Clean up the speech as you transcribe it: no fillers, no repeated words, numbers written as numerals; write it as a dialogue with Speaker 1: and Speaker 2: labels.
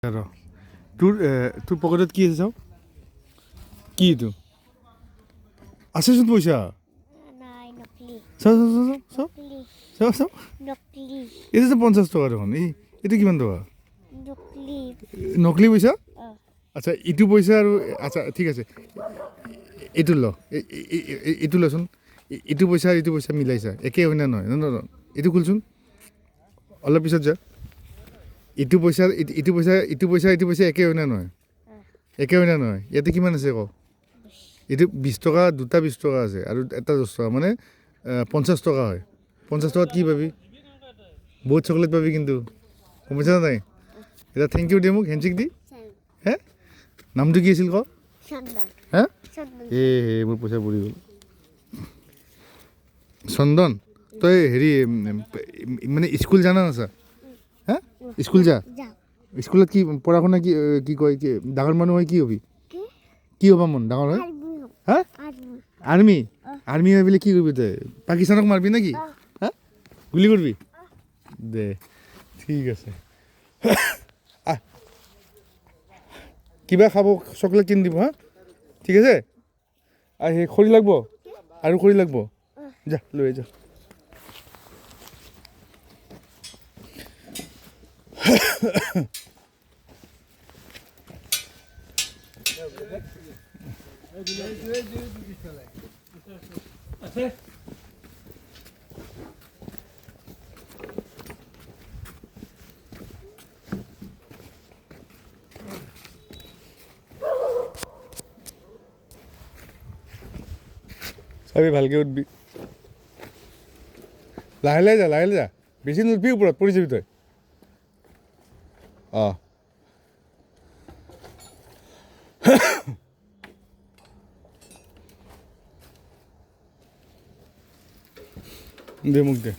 Speaker 1: ৰ তোৰ পকেটত কি আছে চাওঁ কি এইটো আছেচোন পইচা
Speaker 2: নাই নকলি
Speaker 1: চাওঁ চাওঁ চাওঁ চাওঁ
Speaker 2: নকলি
Speaker 1: চাওঁ চাওঁ
Speaker 2: নকলি
Speaker 1: এইটো 50 টকা দেখোন এইটো কিমান টকা
Speaker 2: নকলি
Speaker 1: নকলি পইচা
Speaker 2: অ
Speaker 1: আচ্ছা ইটো পইচা আৰু আচ্ছা ঠিক আছে এইটো ল এইটো লচোন এইটো পইচা মিলাইছা একে হয় না নহয় এইটো খুলচোন অলপ পিছত যা ইটো পইচা একে হয় না নহয় একে হয় না নহয় ইয়াতে কিমান আছে ক এইটো 20 টকা দুটা 20 টকা আছে আৰু এটা 10 টকা মানে 50 টকা হয় 50 টকাত কি পাবি বহুত চকলেট পাবি কিন্তু গম পাইছা নাই এটা থেংক ইউ দে মোক হেণ্ডশেক দি হে নামটো কি আছিল ক
Speaker 2: চন্দন
Speaker 1: হে
Speaker 2: চন্দন
Speaker 1: এ মোৰ পইচা পৰি গ'ল চন্দন তই হেৰি মানে স্কুল জানা নাছা হে স্কুল যা
Speaker 2: যাও
Speaker 1: স্কুলত কি পঢ়া শুনা কি কয় কি ডাঙৰ মানুহ হয় কি হবি কি হ'বা মন ডাঙৰ হয় হা আৰ্মি আৰ্মি হৈ পেলাই কি কৰিবি তই পাকিস্তানক মাৰবি নেকি হা গুলি কৰিবি দে ঠিক আছে আহ কিবা খাব চকলেট কিনি দিব হা ঠিক আছে আৰু সেই খৰি লাগব আৰু খৰি লাগব যা লৈ যা চাবি ভালকৈ উঠবি লাহে লাহে যা বেছি নুঠবি ওপৰত পৰি যাবি তই অঁ দে মোক দে